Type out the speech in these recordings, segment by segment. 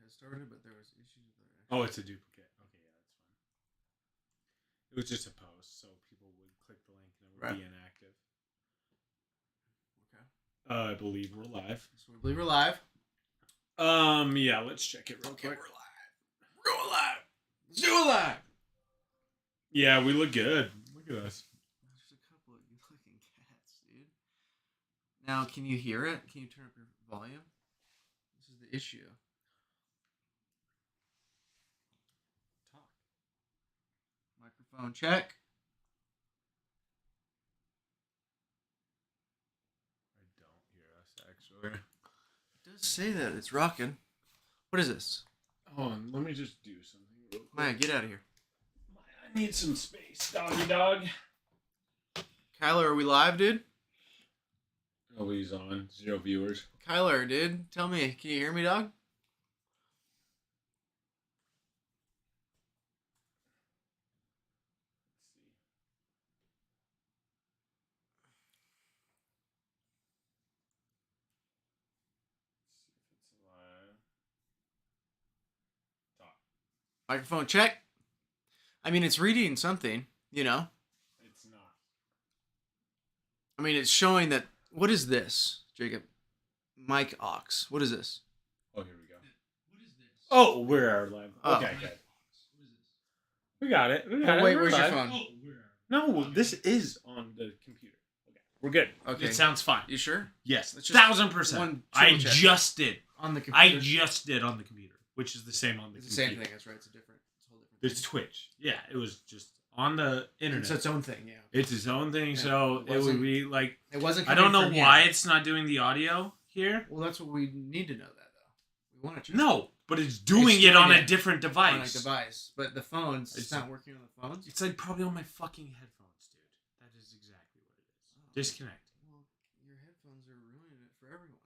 has started, but there was issues with it. Oh, it's a duplicate. Okay, yeah, that's fine. It was just a post, so people would click the link and it would be inactive. Okay. I believe we're live. So we believe we're live. Yeah, let's check it real quick. We're live. We're going live. Let's do it live. Yeah, we look good. Look at us. There's a couple of good-looking cats, dude. Now, can you hear it? Can you turn up your volume? This is the issue. Talk. Microphone check. I don't hear us, actually. It does say that. It's rocking. What is this? Hold on, let me just do something real quick. Maya, get out of here. I need some space, doggy dog. Kyler, are we live, dude? Nobody's on. 0 viewers. Kyler, dude, tell me, can you hear me, dog? Microphone check. I mean, it's reading something, you know? It's not. I mean, it's showing that... What is this, Jacob? Mic aux. What is this? Oh, here we go. What is this? Oh, we're live. Oh. Okay, good. We got it. We got Oh, it. wait, We're where's live. your phone? Oh, no, this is on the computer. Okay, we're good. Okay. It sounds fine. You sure? Yes, Let's just 1,000%. one I triple check. just did. On the computer. I just did on the computer, which is the same on the It's the computer. same thing. That's right. It's a whole different It's Twitch. Yeah, it was just on the internet. It's its own thing, yeah. It's its own thing, Yeah, so it would be like... It wasn't I don't know coming from why here. it's not doing the audio here. Well, that's what we need to know that, though. We want to check No, but it's doing it on a different on a device. device. But the phones, it's not working on the phones? It's like probably on my fucking headphones, dude. That is exactly what it is. Oh. Disconnect. Well, your headphones are ruining it for everyone.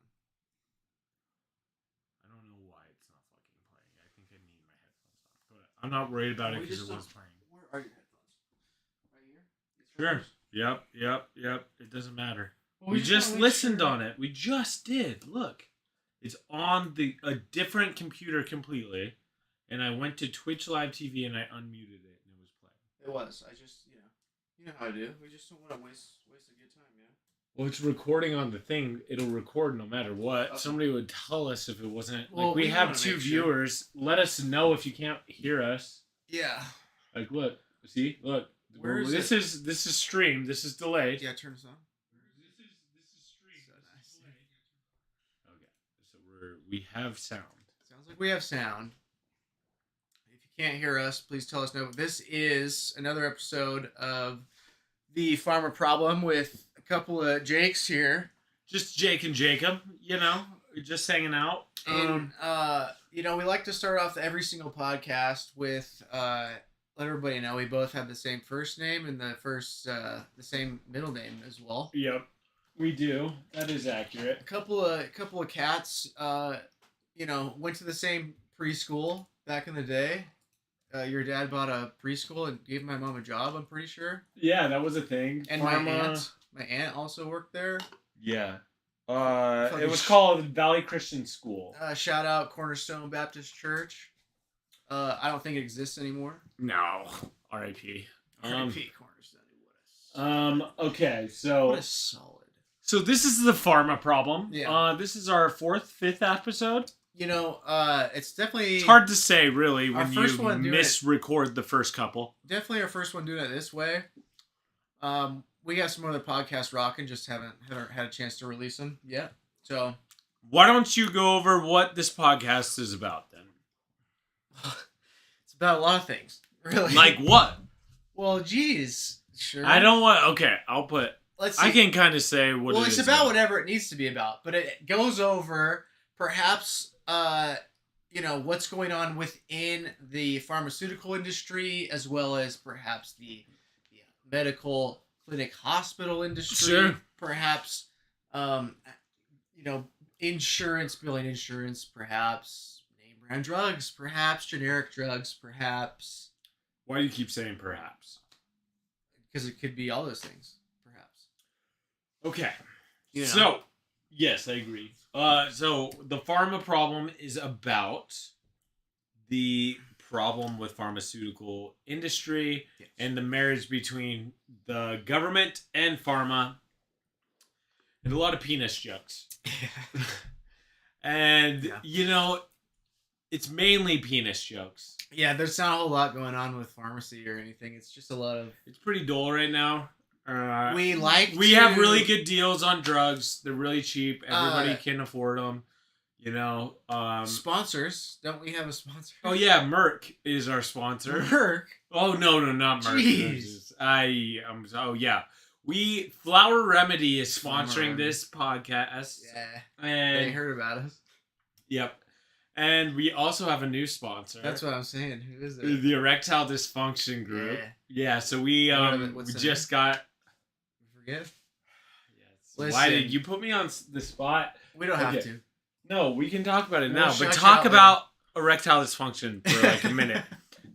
I don't know why it's not fucking playing. I think I need my headphones on. But I'm not worried about it because it was playing. Where are your headphones? Right here? Sure. Yep. It doesn't matter. Well, We just listened on it. We just did. Look. It's on a different computer completely. And I went to Twitch Live TV and I unmuted it and it was playing. It was. I just, you know how I do. We just don't want to waste a good time, you know? Well, it's recording on the thing. It'll record no matter what. Okay. Somebody would tell us if it wasn't. Well, like, we we have wanna 2 make sure. viewers. Let us know if you can't hear us. Yeah. Like, look. See? Look. Where is this it? This is streamed. This is delayed. Yeah, turn this on. This is streamed. So This is nice. delayed. Okay. So we have sound. Sounds like we have sound. If you can't hear us, please tell us no. This is another episode of the Pharma Problem with a couple of Jakes here. Just Jake and Jacob, just hanging out. And, we like to start off every single podcast with let everybody know we both have the same first name and the same middle name as well. Yep, we do. That is accurate. A couple of cats, went to the same preschool back in the day. Your dad bought a preschool and gave my mom a job, I'm pretty sure. Yeah, that was a thing. And Pharma. my aunt also worked there. Yeah. It was called Valley Christian School. Shout out Cornerstone Baptist Church. I don't think it exists anymore. No. R.I.P. R.I.P. Cornerstone. Okay, so... What a solid. So this is the Pharma Problem. Yeah. This is our 5th episode. It's definitely... It's hard to say, really, Our when first you one doing misrecord the first couple. Definitely our first one doing it this way. We got some other podcasts rocking, just haven't had a chance to release them yet. So... Why don't you go over what this podcast is about, then? It's about a lot of things, really. Like what? Well, geez. Sure. I don't want... Okay, I'll put... Let's see. I can kind of say what Well, it it's is about whatever it needs to be about, but it goes over perhaps, what's going on within the pharmaceutical industry, as well as perhaps the medical clinic hospital industry. Sure. Perhaps, insurance, billing insurance, perhaps name brand drugs, perhaps generic drugs, perhaps. Why do you keep saying perhaps? Because it could be all those things, perhaps. Okay. You know. So, yes, I agree. So the Pharma Problem is about the problem with pharmaceutical industry and the marriage between the government and pharma, and a lot of penis jokes. And it's mainly penis jokes. Yeah, there's not a whole lot going on with pharmacy or anything. It's just a lot of. It's pretty dull right now. We have really good deals on drugs. They're really cheap. Everybody can afford them. Sponsors. Don't we have a sponsor? Oh yeah, Merck is our sponsor. Merck? Oh no, not Merck. Jeez. Oh yeah. Flower Remedy is sponsoring this podcast. Yeah. And they heard about us. Yep. And we also have a new sponsor. That's what I'm saying. Who is it? The Erectile Dysfunction Group. Yeah, so we just got. Forget. Yes. Why did you put me on the spot? We don't have to. No, we can talk about it now. But talk about erectile dysfunction for like a minute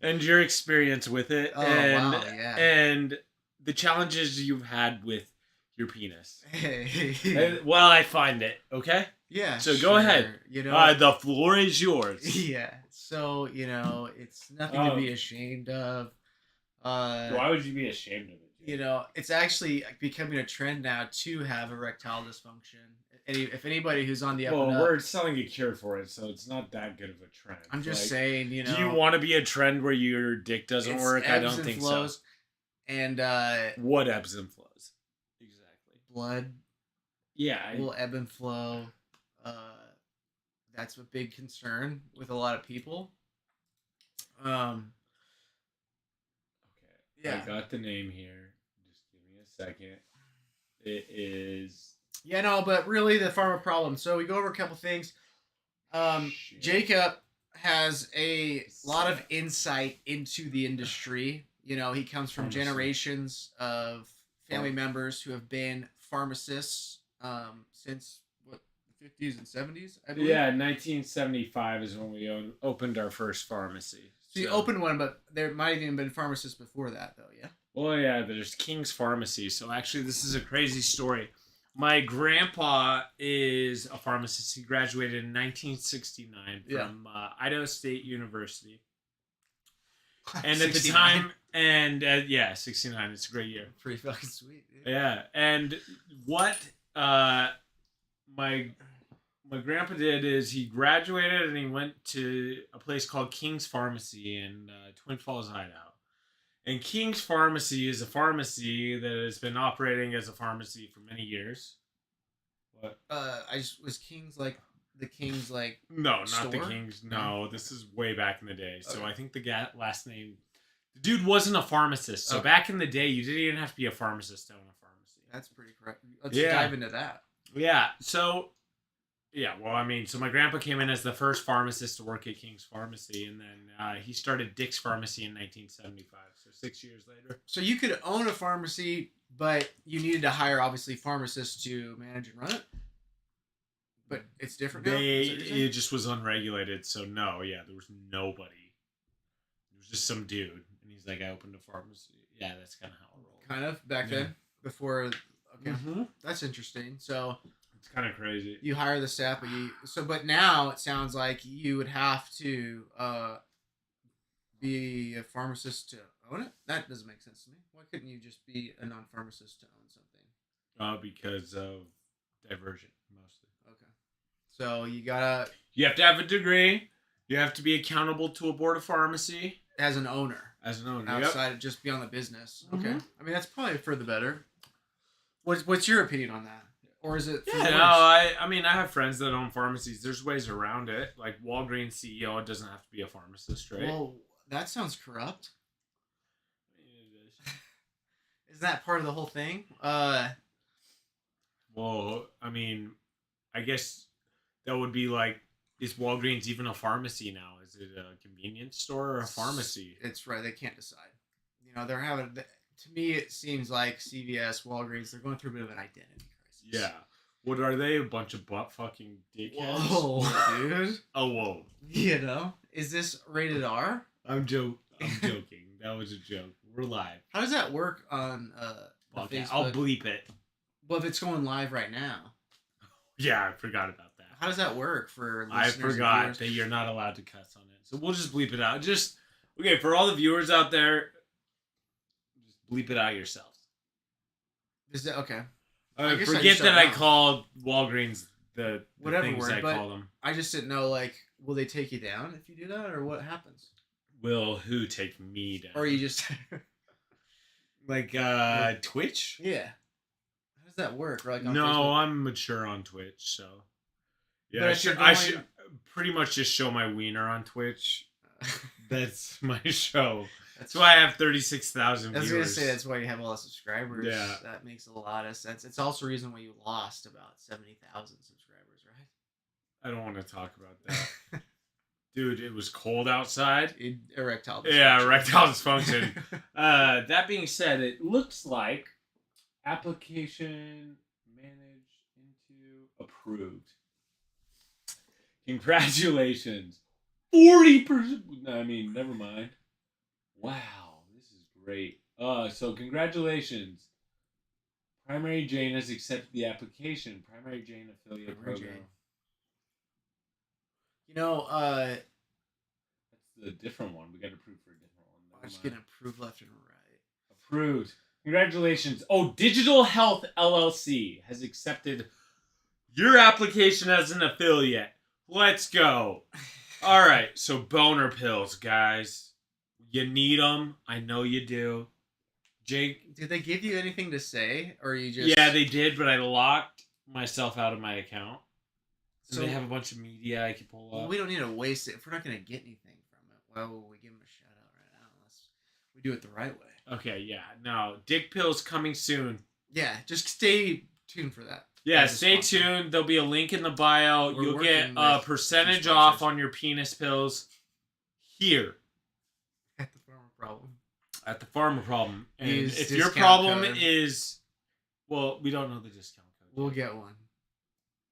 and your experience with it. Oh, wow, yeah. And the challenges you've had with your penis. Hey. While I find it, okay? Yeah. So go ahead. The floor is yours. Yeah. So, it's nothing to be ashamed of. Why would you be ashamed of it? It's actually becoming a trend now to have erectile dysfunction. If anybody who's on the up and up, we're selling a cure for it, so it's not that good of a trend. I'm just saying, Do you want to be a trend where your dick doesn't work? I don't think so. And what ebbs and flows? Exactly. Blood. Yeah. Will ebb and flow. That's a big concern with a lot of people. Okay. Yeah. I got the name here. Just give me a second. It is. Yeah, no, but really the pharma problem. So we go over a couple things. Jacob has a lot of insight into the industry. He comes from generations of family members who have been pharmacists since the 50s and 70s, I believe. Yeah, 1975 is when we opened our first pharmacy. So you opened one, but there might have even been pharmacists before that, though, yeah? Well, yeah, there's King's Pharmacy. So actually, this is a crazy story. My grandpa is a pharmacist. He graduated in 1969 from Idaho State University. And 69. At the time, 69. It's a great year. Pretty fucking sweet. Dude. Yeah, and what my grandpa did is he graduated and he went to a place called King's Pharmacy in Twin Falls, Idaho. And King's Pharmacy is a pharmacy that has been operating as a pharmacy for many years. What? Was King's like the King's like no, not store? The King's. No, this is way back in the day. So I think the last name, the dude wasn't a pharmacist. So back in the day, you didn't even have to be a pharmacist to own a pharmacy. That's pretty correct. Let's dive into that. Yeah. So. Yeah, well, I mean, so my grandpa came in as the first pharmacist to work at King's Pharmacy, and then he started Dick's Pharmacy in 1975, so 6 years later. So you could own a pharmacy, but you needed to hire, obviously, pharmacists to manage and run it? But it's different now? It just was unregulated, so no, there was nobody. There was just some dude, and he's like, I opened a pharmacy. Yeah, that's kind of how it rolled. Kind of, back then? Before, okay. Mm-hmm. That's interesting, so... It's kind of crazy. You hire the staff, but now it sounds like you would have to be a pharmacist to own it. That doesn't make sense to me. Why couldn't you just be a non-pharmacist to own something? Because of diversion, mostly. Okay. So you have to have a degree. You have to be accountable to a board of pharmacy as an owner. Outside of just be on the business. Mm-hmm. Okay. I mean, that's probably for the better. What's your opinion on that? Or is it? I have friends that own pharmacies. There's ways around it. Like Walgreens CEO doesn't have to be a pharmacist, right? Well, that sounds corrupt. Is that part of the whole thing? Well, I mean, I guess that would be like, is Walgreens even a pharmacy now? Is it a convenience store or a pharmacy? It's right. They can't decide. They're having. To me, it seems like CVS, Walgreens, they're going through a bit of an identity crisis. Yeah. What are they? A bunch of butt fucking dickheads? Whoa, dude. Oh, whoa. Is this rated R? I'm joking. That was a joke. We're live. How does that work on Facebook? I'll bleep it. Well, if it's going live right now. Yeah, I forgot about that. How does that work for I listeners forgot and that viewers? you're not allowed to cuss on it. So we'll just bleep it out. Just, okay, for all the viewers out there, just bleep it out yourselves. Is that okay? Forget that I called Walgreens the whatever things word, I but call them. I just didn't know, like, will they take you down if you do that, or what happens? Will who take me down? Or you just like Twitch? yeah. How does that work? Or like on No, Facebook? I'm mature on Twitch, so yeah. But if I should pretty much just show my wiener on Twitch. That's my show. That's why I have 36,000 viewers. I was gonna say that's why you have all the subscribers. Yeah, that makes a lot of sense. It's also the reason why you lost about 70,000 subscribers, right? I don't want to talk about that. Dude, it was cold outside. Erectile dysfunction. Yeah, erectile dysfunction. That being said, it looks like application managed into approved. Congratulations. 40%. I mean, never mind. Wow, this is great. So congratulations. Primary Jane has accepted the application. Primary Jane affiliate program. Jane. You know, that's the different one. We got approved for a different one. I'm just getting approved left and right. Approved. Congratulations. Oh, Digital Health LLC has accepted your application as an affiliate. Let's go. All right, so boner pills, guys. You need them. I know you do. Jake. Did they give you anything to say, or you just? Yeah, they did, but I locked myself out of my account. So they have a bunch of media I can pull up. Well, we don't need to waste it. If we're not going to get anything from it, why will we give them a shout out right now? Unless we do it the right way. Okay, yeah. No, dick pills coming soon. Yeah, just stay tuned for that. Yeah, stay tuned. There'll be a link in the bio. You'll get a percentage off on your penis pills here. At the Pharma Problem. At the Pharma Problem. And Use if your discount problem code. is... Well, we don't know the discount code. We'll get one.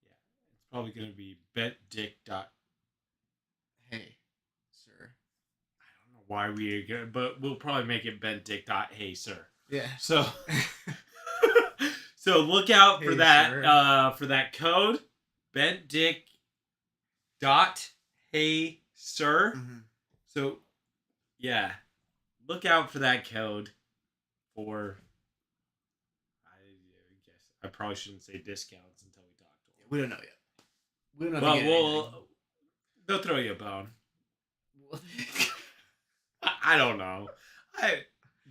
Yeah. It's probably going to be betdick. Hey, sir. I don't know why we... But we'll probably make it betdick.hey, sir. Yeah. So... So look out for that code, betdick.hey, sir. Mm-hmm. So, yeah, look out for that code for, I guess, I probably shouldn't say discounts until we talk to them. We don't know yet. We don't know. But they'll throw you a bone. I don't know. I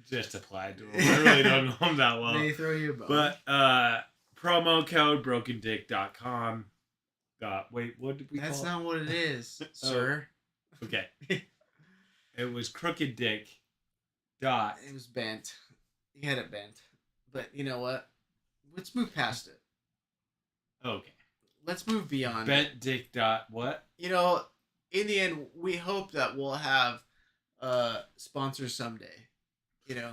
just applied to them. I really don't know them that well. They throw you a bone. But promo code brokendick.com. Wait, what did we call it? That's not what it is, sir. Okay. It was crooked dick. It was bent. He had it bent. But you know what? Let's move past it. Okay. Let's move beyond Bent dick. What? You know, in the end, we hope that we'll have sponsors someday. You know,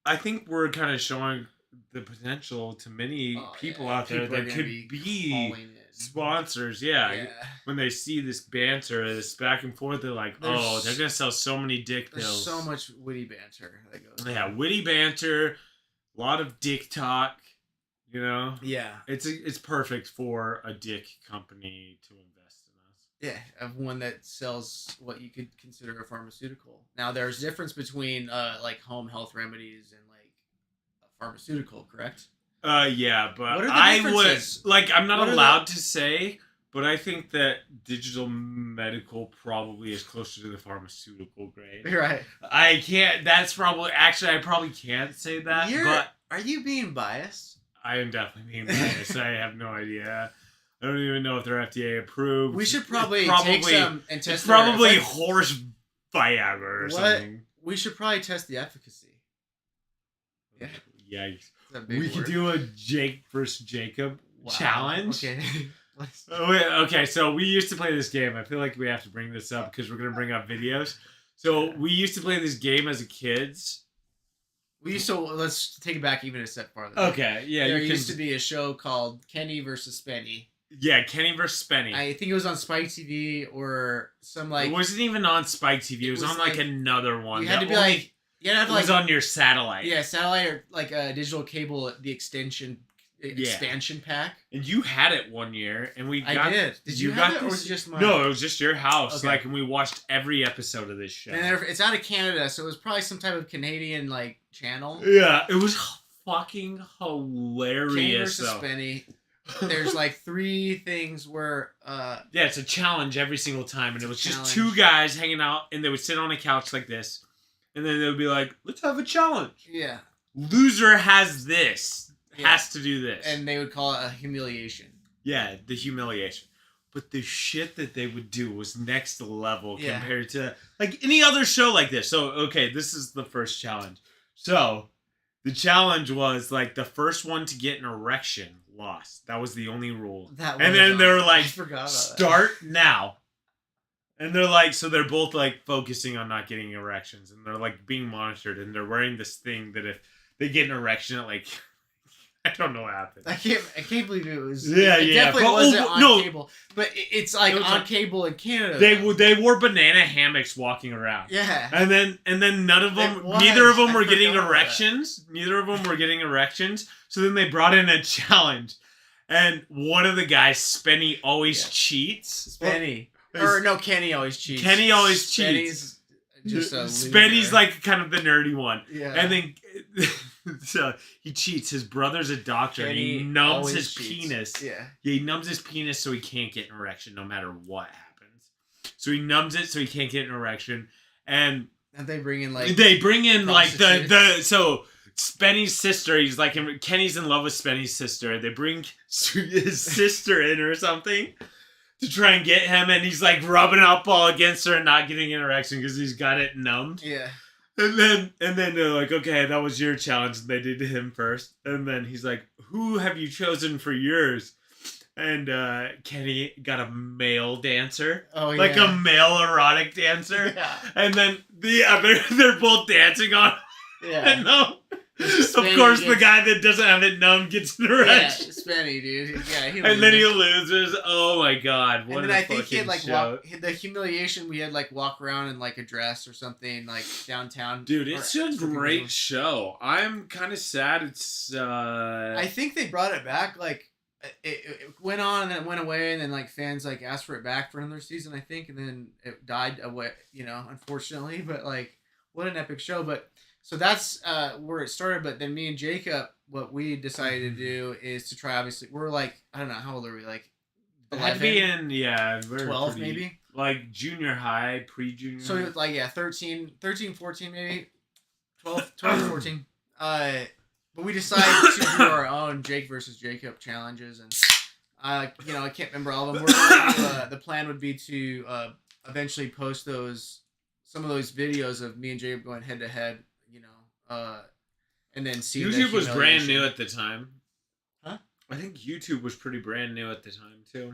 I think we're kind of showing the potential to many people out there that could be sponsors. Yeah. When they see this banter, this back and forth, they're like, they're going to sell so many dick pills. There's so much witty banter that goes on. Yeah, witty banter, a lot of dick talk, you know? Yeah. It's perfect for a dick company to invest in us. Yeah, of one that sells what you could consider a pharmaceutical. Now, there's a difference between like home health remedies and like a pharmaceutical, correct? Yeah, but I would like I'm not allowed to say, but I think that digital medical probably is closer to the pharmaceutical grade. Right. I can't. That's probably actually I probably can't say that. But are you being biased? I am definitely being biased. I have no idea. I don't even know if they're FDA approved. We should probably take some and test. It's probably horse Viagra or something. We should probably test the efficacy. Yeah. Yikes. We could do a Jake versus Jacob challenge. Okay. Okay, so we used to play this game. I feel like we have to bring this up because we're going to bring up videos. So we used to play this game as kids. Let's take it back even a step farther. Okay, yeah. There used to be a show called Kenny versus Spenny. Yeah, Kenny versus Spenny. I think it was on Spike TV or some like... It wasn't even on Spike TV. It was on like another one. You had to be like... You had to have it was on your satellite. Yeah, satellite or like a digital cable, the extension expansion pack. And you had it one year, and we got. I did. Did you have it, or was it just mine? No, it was just your house. Okay. Like, and we watched every episode of this show. And it's out of Canada, so it was probably some type of Canadian like channel. Yeah, it was fucking hilarious. Kenny versus Spenny. There's like 3 things where. Yeah, it's a challenge every single time, and it was just 2 guys hanging out, and they would sit on a couch like this, and then they would be like, "Let's have a challenge." Yeah. Loser has this. Has to do this. And they would call it a humiliation. Yeah, the humiliation. But the shit that they would do was next level compared to like any other show like this. So, okay, this is the first challenge. So, the challenge was like the first one to get an erection lost. That was the only rule. And then they were like, start now. And they're like, so they're both like focusing on not getting erections. And they're like being monitored. And they're wearing this thing that if they get an erection at like... I don't know what happened. I can't believe it was. Yeah, it definitely wasn't on cable, but it's like on cable in Canada. They wore banana hammocks walking around. Yeah, and then none of them, neither of them were getting erections. Neither of them were getting erections. So then they brought in a challenge, and one of the guys, Spenny, always cheats. Spenny, or no, Kenny always cheats. Kenny always cheats. Just Spenny's like kind of the nerdy one. Yeah, and then. So he cheats. His brother's a doctor, and he numbs his penis. Yeah, he numbs his penis so he can't get an erection no matter what happens. So he numbs it so he can't get an erection, and they bring in like the so Spenny's sister. He's like Kenny's in love with Spenny's sister. They bring his sister in or something to try and get him, and he's like rubbing up all against her and not getting an erection because he's got it numbed. Yeah. And then they're like, okay, that was your challenge. And they did to him first. And then he's like, who have you chosen for yours? And Kenny got a male dancer. Oh, yeah. Like a male erotic dancer. Yeah. And then they're both dancing on. Yeah. And of course, the guy that doesn't have it numb gets an erection. Yeah, Spenny, dude. Yeah, and then he loses. Oh my god! What and then a I think he had like the humiliation. We had like walk around in like a dress or something like downtown. Dude, it's a great show. I'm kind of sad. It's. I think they brought it back. Like it went on and then it went away, and then like fans like asked for it back for another season. I think, and then it died away. Unfortunately, but like what an epic show. But. So that's where it started, but then me and Jacob, what we decided to do is to try, obviously, we're like, I don't know, how old are we, like 11? Had to be in, yeah. 12 maybe? Like junior high, pre-junior. So like, yeah, 13, 14 maybe, 12, 14. But we decided to do our own Jake versus Jacob challenges, and I can't remember all of them. The plan would be to eventually post some of those videos of me and Jacob going head to head. And then see YouTube was brand new at the time. Huh? I think YouTube was pretty brand new at the time too.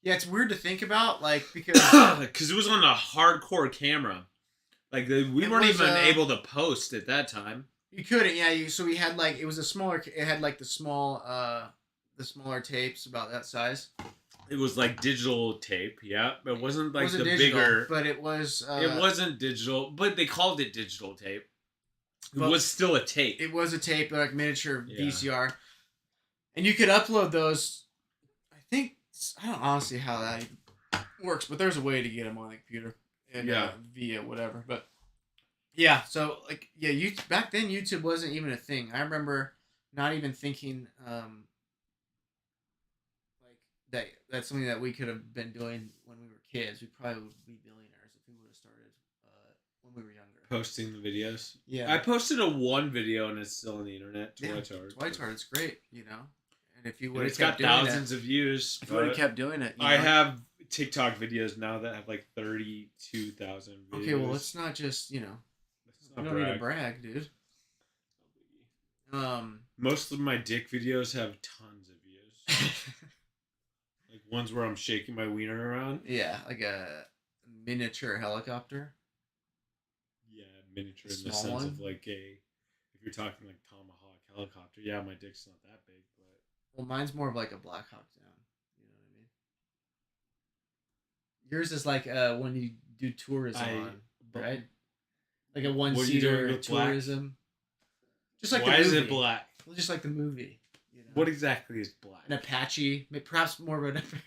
Yeah, it's weird to think about, like, because it was on a hardcore camera. Like we weren't even able to post at that time. You couldn't, yeah. So we had like it had like the smaller tapes about that size. It was like digital tape, yeah. It wasn't like the digital, bigger. but it was. It wasn't digital, but they called it digital tape. It was still a tape. It was a tape, like miniature VCR, and you could upload those. I don't honestly how that works, but there's a way to get them on the computer and via whatever. But yeah, so like back then YouTube wasn't even a thing. I remember not even thinking like that's something that we could have been doing when we were kids. We probably would be billionaires if we would have started when we were younger. Posting the videos. Yeah. I posted one video and it's still on the internet. Twilight Heart. It's great, And if you would have kept doing thousands of views. If you would have kept doing it. I have TikTok videos now that have like 32,000 videos. Okay, well, it's not just, you don't need to brag, dude. Most of my dick videos have tons of views. Like ones where I'm shaking my wiener around. Yeah, like a miniature helicopter. Yeah, miniature in the sense of like if you're talking like Tomahawk helicopter. Yeah, my dick's not that big, but. Well, mine's more of like a Black Hawk Down. You know what I mean? Yours is like when you do tourism right? Like a one-seater tourism. Just like Why is it black? Well, just like the movie. You know? What exactly is black? An Apache, perhaps more of an Apache.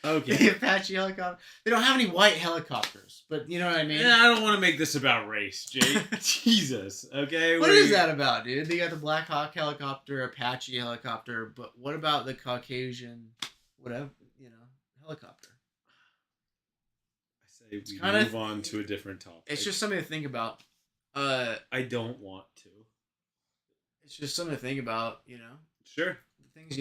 Okay. The Apache helicopter. They don't have any white helicopters, but you know what I mean? I don't want to make this about race, Jake. Jesus. Okay. What is that about, dude? They got the Black Hawk helicopter, Apache helicopter, but what about the Caucasian, whatever, helicopter? I say we move on to a different topic. It's just something to think about. I don't want to. It's just something to think about, Sure. The things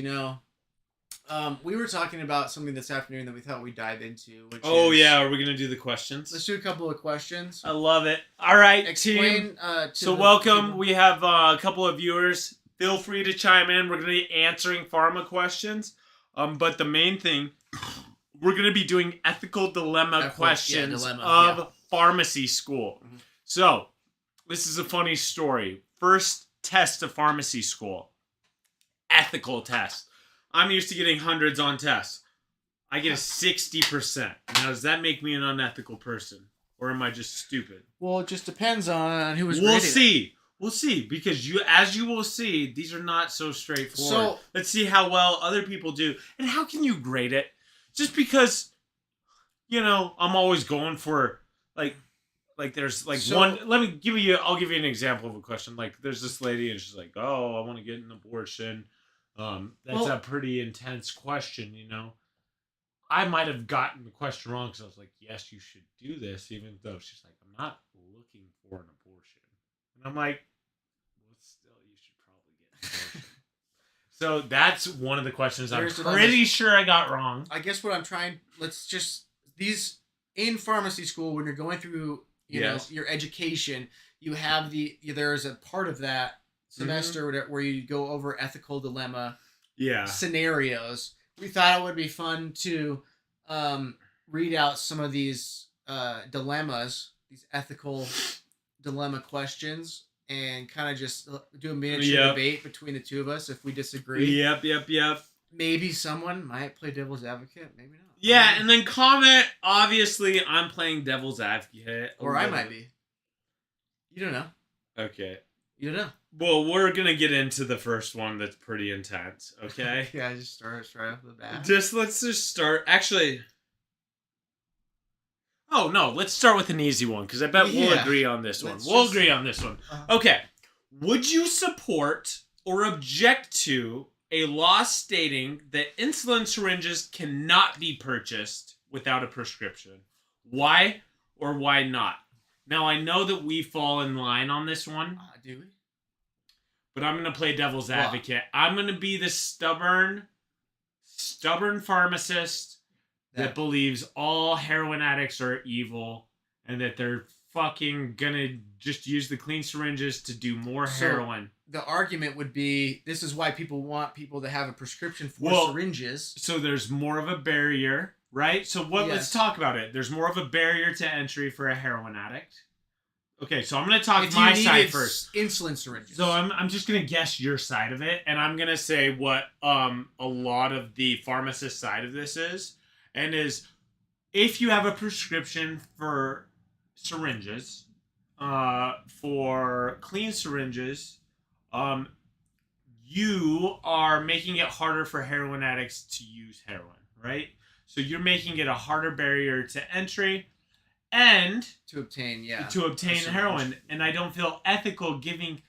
we were talking about something this afternoon that we thought we'd dive into. Which yeah, are we gonna do the questions? Let's do a couple of questions. I love it. All right, explain. So welcome. People. We have a couple of viewers. Feel free to chime in. We're gonna be answering pharma questions. But the main thing, we're gonna be doing ethical dilemma questions of pharmacy school. Mm-hmm. So this is a funny story. First test of pharmacy school, ethical test. I'm used to getting hundreds on tests. I get a 60%. Now, does that make me an unethical person? Or am I just stupid? Well, it just depends on who was We'll see. We'll see. Because as you will see, these are not so straightforward. So, let's see how well other people do. And how can you grade it? Just because, I'm always going for, like there's one. I'll give you an example of a question. Like, there's this lady and she's like, oh, I want to get an abortion. That's a pretty intense question, I might have gotten the question wrong because I was like, yes, you should do this, even though she's like, I'm not looking for an abortion. And I'm like, well, still, you should probably get an abortion. So that's one of the questions I'm pretty sure I got wrong. I guess what I'm trying, these in pharmacy school, when you're going through, your education, you have there's a part of that semester where you go over ethical dilemma scenarios. We thought it would be fun to read out some of these dilemmas, these ethical dilemma questions, and kind of just do a miniature debate between the two of us if we disagree. Yep. Maybe someone might play devil's advocate, maybe not. Yeah, and then comment, obviously, I'm playing devil's advocate. Or I might be. You don't know. Okay. You don't know. Well, we're going to get into the first one that's pretty intense, okay? Yeah, just start right off the bat. Let's just start. Actually... Oh, no, let's start with an easy one, because I bet we'll agree on this one. We'll agree on this one. Okay. Would you support or object to a law stating that insulin syringes cannot be purchased without a prescription? Why or why not? Now, I know that we fall in line on this one. Do we? But I'm going to play devil's advocate. I'm going to be the stubborn pharmacist that believes all heroin addicts are evil and that they're fucking going to just use the clean syringes to do more heroin. The argument would be, this is why people want people to have a prescription for syringes. So there's more of a barrier, right? So let's talk about it. There's more of a barrier to entry for a heroin addict. Okay, so I'm going to talk my side first. Insulin syringes. So I'm just going to guess your side of it, and I'm going to say what a lot of the pharmacist side of this is. And is, if you have a prescription for syringes, for clean syringes, you are making it harder for heroin addicts to use heroin, right? So you're making it a harder barrier to entry and to obtain heroin. And I don't feel ethical giving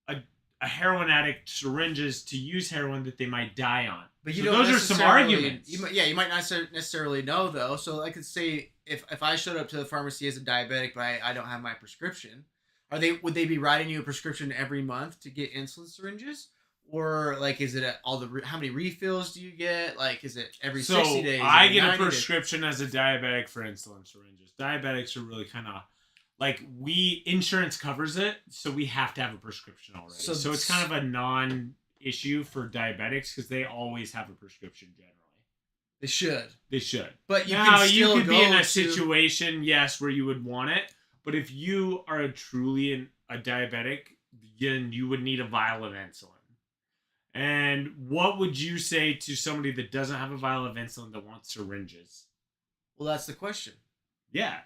a heroin addict syringes to use heroin that they might die on. But those are some arguments. You might not necessarily know, though. So I could say if I showed up to the pharmacy as a diabetic, but I don't have my prescription, would they be writing you a prescription every month to get insulin syringes? Or, is it how many refills do you get? Is it every 60 days? I get a prescription as a diabetic for insulin syringes. Diabetics are really kind of, insurance covers it, so we have to have a prescription already. So it's kind of a non-issue for diabetics because they always have a prescription generally. They should. But you could be in a situation, yes, where you would want it. But if you are truly a diabetic, then you would need a vial of insulin. And what would you say to somebody that doesn't have a vial of insulin that wants syringes? Well, that's the question. Yeah.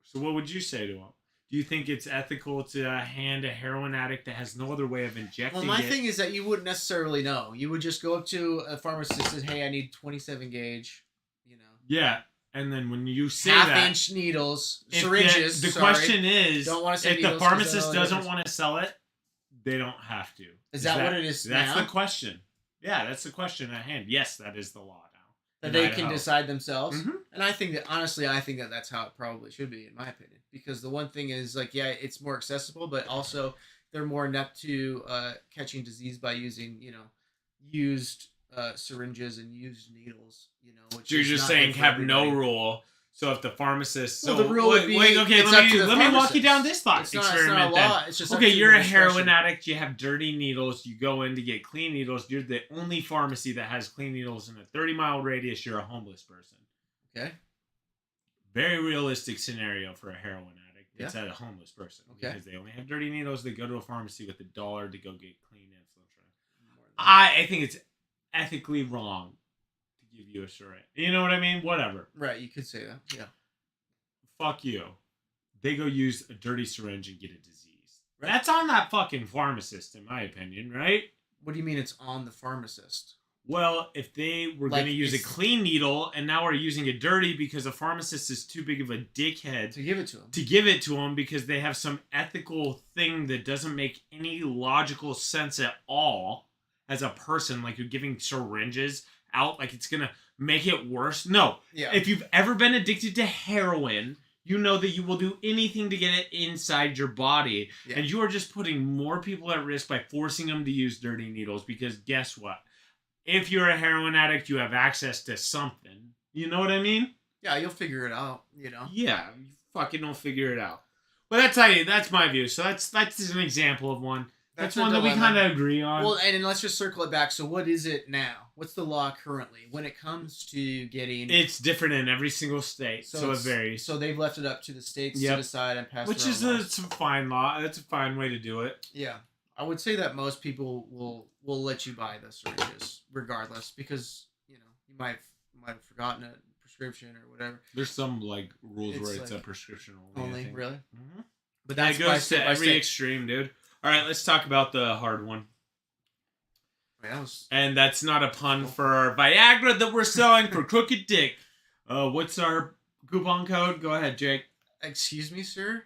So what would you say to them? Do you think it's ethical to hand a heroin addict that has no other way of injecting Well, my it? thing is that you wouldn't necessarily know. You would just go up to a pharmacist and say, "Hey, I need 27 gauge." You know. Yeah, and then when you say half-inch needles, syringes. The question is, don't want to say if needles the pharmacist doesn't want to sell it, they don't have to. Is that what it is That's now? the question. Yeah, that's the question at hand. Yes, that is the law now. That they can decide themselves. Mm-hmm. And I think that, honestly, that's how it probably should be, in my opinion. Because the one thing is, like, yeah, it's more accessible, but also they're more inept to catching disease by using, used syringes and used needles, which so you're is just not saying good for have everybody. no rule. So if the pharmacist, Well, the rule would be, okay, it's let up to the me walk you pharmacist. down this thought It's not experiment. a law. It's just up okay, to you're the a heroin discretion. addict. You have dirty needles. You go in to get clean needles. You're the only pharmacy that has clean needles in a 30-mile radius. You're a homeless person. Okay. Very realistic scenario for a heroin addict. It's Yeah. at a homeless person. Okay. Because they only have dirty needles. They go to a pharmacy with $1 to go get clean infiltrate. More than I think it's ethically wrong to give you a syringe. You know what I mean? Whatever. Right, you could say that. Yeah. Fuck you. They go use a dirty syringe and get a disease. Right. That's on that fucking pharmacist, in my opinion, right? What do you mean it's on the pharmacist? Well, if they were Like, going to use a it's- clean needle and now are using a dirty because a pharmacist is too big of a dickhead To give it to him. to give it to them because they have some ethical thing that doesn't make any logical sense at all as a person, like you're giving syringes out, like it's going to make it worse. No. Yeah. If you've ever been addicted to heroin, you know that you will do anything to get it inside your body. Yeah. And you are just putting more people at risk by forcing them to use dirty needles because guess what? If you're a heroin addict, you have access to something. You know what I mean? Yeah, you'll figure it out, Yeah, you fucking don't figure it out. Well, that's my view. So that's just an example of one. That's a one that we dilemma. kind of agree on. Well, and let's just circle it back. So what is it now? What's the law currently when it comes to getting... It's different in every single state, so it it's- varies. So they've left it up to the states Yep. to decide and pass Which their is own laws. it's a fine law. That's a fine way to do it. Yeah. I would say that most people will let you buy the syringes regardless because, you might have forgotten a prescription or whatever. There's some like rules It's where it's a like- prescription only. I Only, think. really? Mhm. But That that's by goes state to by every state. extreme, dude. All right, let's talk about the hard one. Wait, that was... And that's not a pun for our Viagra that we're selling for Crooked Dick. What's our coupon code? Go ahead, Jake. Excuse me, sir?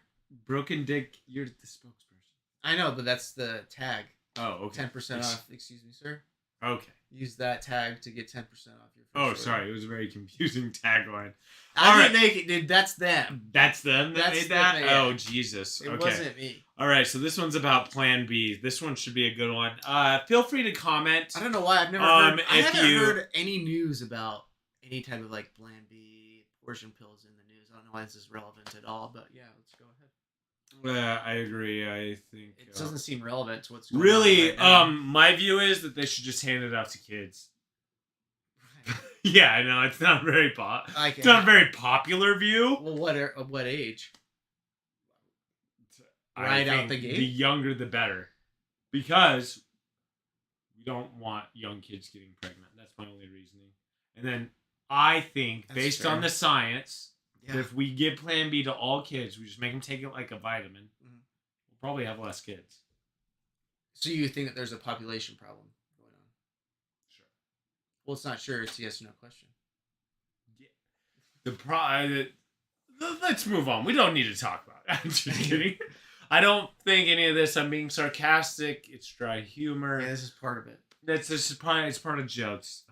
Broken Dick, you're the spokesperson. I know, but that's the tag. Oh, okay. 10% off. Excuse me, sir? Okay. Use that tag to get 10% off your first Oh, order. sorry. It was a very confusing tagline. I All didn't make it, dude. That's them. That's them that That's made the that? thing. Oh, Jesus. It Okay. wasn't me. All right, so this one's about Plan B. This one should be a good one. Feel free to comment. I don't know why. I've never heard... I haven't heard any news about any type of, like, Plan B portion pills in the news. I don't know why this is relevant at all, but yeah, let's go ahead. Yeah, I agree. I think... It doesn't seem relevant to what's going Really, on right now. my view is that they should just hand it out to kids. Yeah, I know it's not very it's not a very popular view. Well, what age? I Right out think the gate? The younger, the better, because we don't want young kids getting pregnant. That's my only reasoning. And then I think, That's based fair. on the science, Yeah. that if we give Plan B to all kids, we just make them take it like a vitamin. Mhm. We'll probably have less kids. So you think that there's a population problem going on? Sure. Well, it's not sure. It's a yes or no question. Let's move on. We don't need to talk about it. I'm just kidding. I don't think any of this. I'm being sarcastic. It's dry humor. Yeah, this is part of it. It's part of jokes.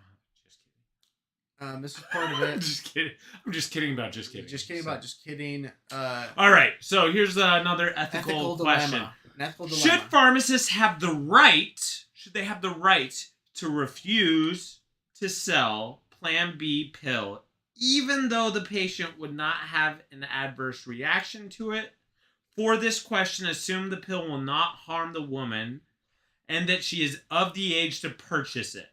This is part of I'm it. just kidding. I'm just kidding about just kidding. Just kidding about just kidding. All right. So here's another ethical question. dilemma. An ethical Should dilemma. pharmacists have the right? Should they have the right to refuse to sell Plan B pill, even though the patient would not have an adverse reaction to it? For this question, assume the pill will not harm the woman, and that she is of the age to purchase it.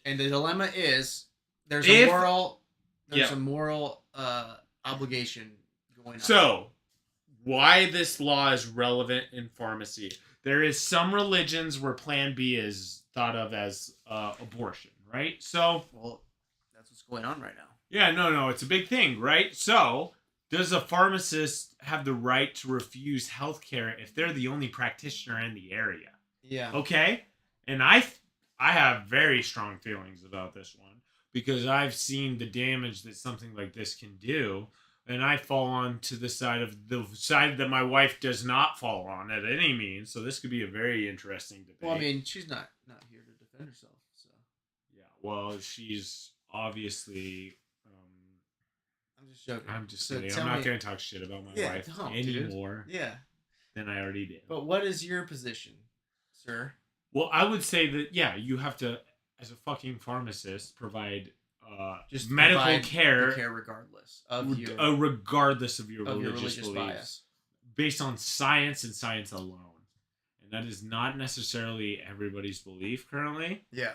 And the dilemma is there's If- a moral obligation going on. So, why this law is relevant in pharmacy? There is some religions where Plan B is thought of as abortion, right? So, well, that's what's going on right now. yeah, no, it's a big thing, right? So, Does a pharmacist have the right to refuse healthcare if they're the only practitioner in the area? Yeah. Okay? And I have very strong feelings about this one because I've seen the damage that something like this can do, and I fall on to the side that my wife does not fall on at any means. So this could be a very interesting debate. Well, I mean, she's not here to defend herself, so. Yeah, well, she's obviously. I'm just joking. I'm just kidding. I'm not going to talk shit about my wife anymore. Yeah. Than I already did. But what is your position, sir? Well, I would say that you have to, as a fucking pharmacist, provide just medical care regardless of your religious beliefs, bias, based on science and science alone, and that is not necessarily everybody's belief currently. Yeah.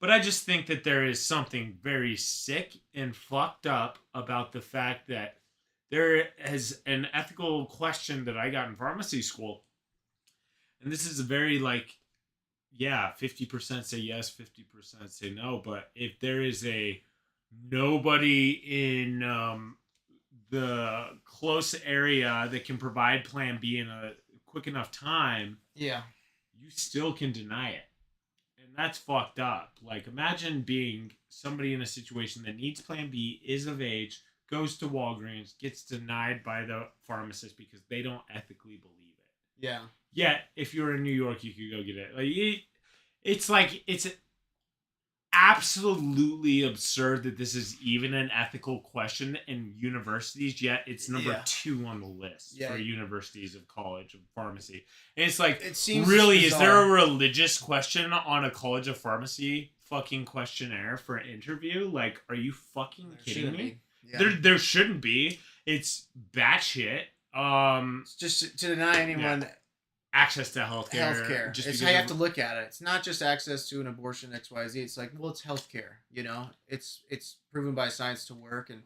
But I just think that there is something very sick and fucked up about the fact that there is an ethical question that I got in pharmacy school. And this is a very 50% say yes, 50% say no. But if there is nobody in the close area that can provide plan B in a quick enough time, yeah, you still can deny it. And that's fucked up. Like, imagine being somebody in a situation that needs plan B, is of age, goes to Walgreens, gets denied by the pharmacist because they don't ethically believe it. Yeah. Yet, if you're in New York, you could go get it. It's absolutely absurd that this is even an ethical question in universities, yet it's number 2 on the list for universities of college of pharmacy. And it's like, it seems really, bizarre. Is there a religious question on a college of pharmacy fucking questionnaire for an interview? Like, are you fucking kidding me? Yeah. There shouldn't be. It's batshit. It's just to deny anyone access to healthcare. It's how you have to look at it. It's not just access to an abortion, XYZ. It's like, well, it's healthcare. You know, it's proven by science to work, and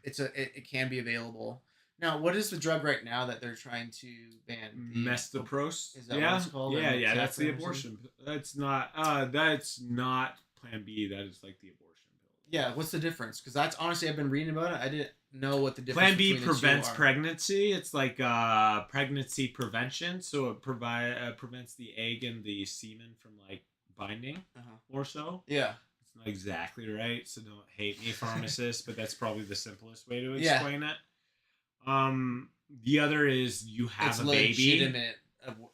it can be available. Now, what is the drug right now that they're trying to ban? Mestopros. Is that what it's called? Yeah. That's the abortion. That's not Plan B. That is like the abortion pill. Yeah. What's the difference? Because that's honestly, I've been reading about it. I didn't know what the difference. Plan B prevents pregnancy. It's like pregnancy prevention, so it prevents the egg and the semen from like binding or so. Yeah, it's not exactly right, so don't hate me, pharmacists, but that's probably the simplest way to explain it. The other is you have a baby,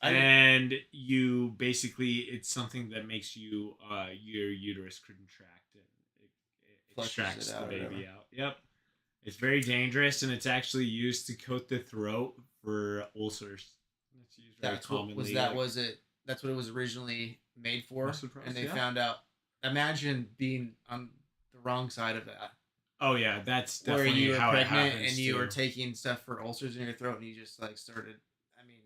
and you basically it's something that makes you your uterus contract and it extracts the baby out. Yep. It's very dangerous, and it's actually used to coat the throat for ulcers. It's used very commonly. That's what it was originally made for, and they found out. Imagine being on the wrong side of that. Oh yeah, that's definitely how it happens. Where you were pregnant and you were taking stuff for ulcers in your throat, and you just like started. I mean,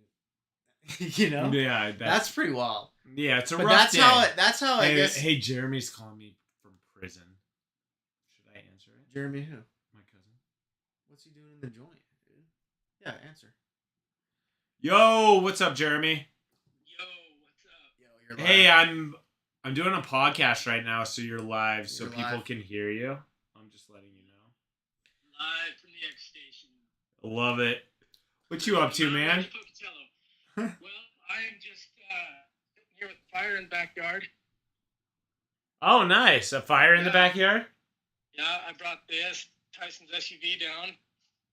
you know. Yeah, that's pretty wild. Yeah, it's a rough day. That's how I guess. Hey, Jeremy's calling me from prison. Should I answer it? Jeremy who? What's he doing in the joint, dude? Yeah, answer. Yo, what's up, Jeremy? Yo, what's up? Yo, you're live. Hey, I'm doing a podcast right now, so you're live, so people can hear you. I'm just letting you know. Live from the X station. Love it. What you up to, man? Well, I am just sitting here with a fire in the backyard. Oh, nice. A fire in the backyard? Yeah, I brought Tyson's SUV down.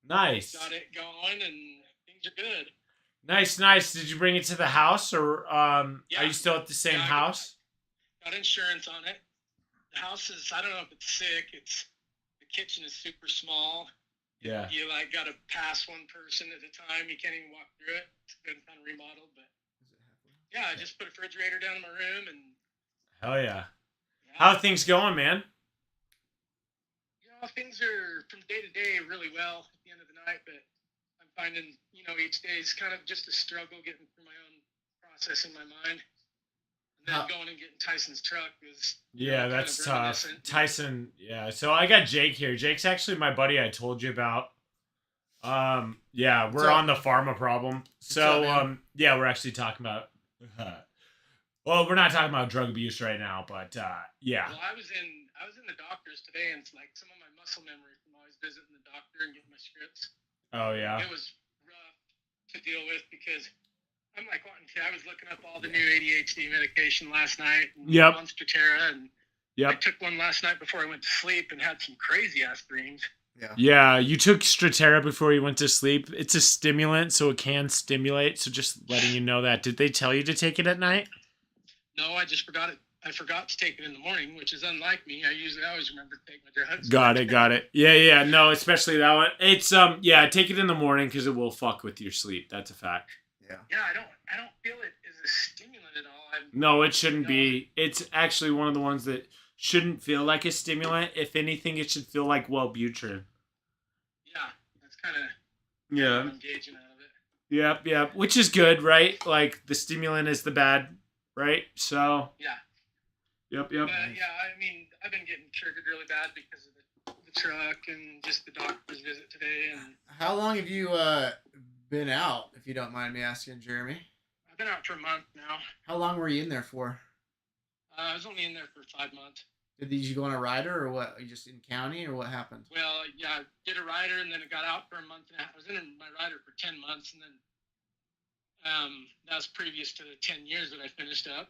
Nice. Got it going, and things are good. Nice. Did you bring it to the house, or are you still at the same house? Got insurance on it. The house is, I don't know if it's sick. The kitchen is super small. Yeah. You got to pass one person at a time. You can't even walk through it. It's been kind of remodeled, but yeah, I just put a refrigerator down in my room, and hell yeah. How are things going, man? Things are from day to day really well at the end of the night, but I'm finding, each day is kind of just a struggle getting through my own process in my mind. And then going and getting Tyson's truck is that's tough. Tyson, so I got Jake here. Jake's actually my buddy I told you about. We're on the pharma problem. So we're actually talking about well, we're not talking about drug abuse right now, but Well, I was in the doctor's today, and it's like some of my muscle memory from always visiting the doctor and getting my scripts. Oh yeah. It was rough to deal with because I'm like wanting to. I was looking up all the new ADHD medication last night. And Yep. Monsterterra, and I Yep. took one last night before I went to sleep and had some crazy ass dreams. Yeah. Yeah, you took Strattera before you went to sleep. It's a stimulant, so it can stimulate. So just letting you know that. Did they tell you to take it at night? No, I just forgot it. I forgot to take it in the morning, which is unlike me. I always remember to take my drugs. Got it. Yeah. No, especially that one. It's yeah, take it in the morning because it will fuck with your sleep. That's a fact. Yeah. Yeah, I don't feel it as a stimulant at all. No, it shouldn't be. It's actually one of the ones that shouldn't feel like a stimulant. If anything, it should feel like Wellbutrin. Yeah, that's kind of Yeah. what I'm gauging out of it. Yep. Which is good, right? Like the stimulant is the bad, right? So. Yeah. Yep. But yeah, I mean, I've been getting triggered really bad because of the truck and just the doctor's visit today. And How long have you been out, if you don't mind me asking, Jeremy? I've been out for a month now. How long were you in there for? I was only in there for 5 months. Did you go on a rider or what? You just in county or what happened? Well, yeah, I did a rider and then I got out for a month and a half. I was in my rider for 10 months and then that was previous to the 10 years that I finished up.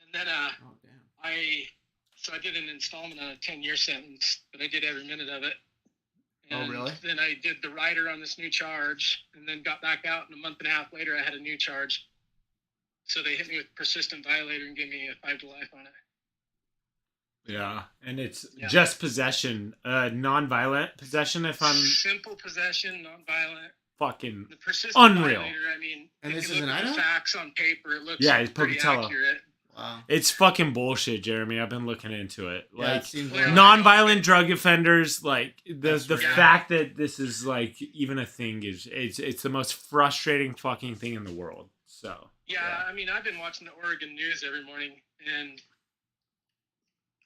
And then Oh damn. I did an installment on a 10-year sentence, but I did every minute of it. And Oh really? then I did the rider on this new charge and then got back out, and a month and a half later I had a new charge. So they hit me with persistent violator and gave me a 5 to life on it. Yeah, and it's just possession, non-violent possession. If I'm simple possession, non-violent. Fucking The persistent unreal. violator, I mean, And if this you is look an at the Idaho? facts on paper, it looks Yeah, it's pretty Pocatello. accurate. Wow. It's fucking bullshit, Jeremy. I've been looking into it. Yeah, Like it seems Well, like non-violent drug offenders, like the That's right. fact that this is like even a thing is it's the most frustrating fucking thing in the world. So Yeah, I mean, I've been watching the Oregon news every morning, and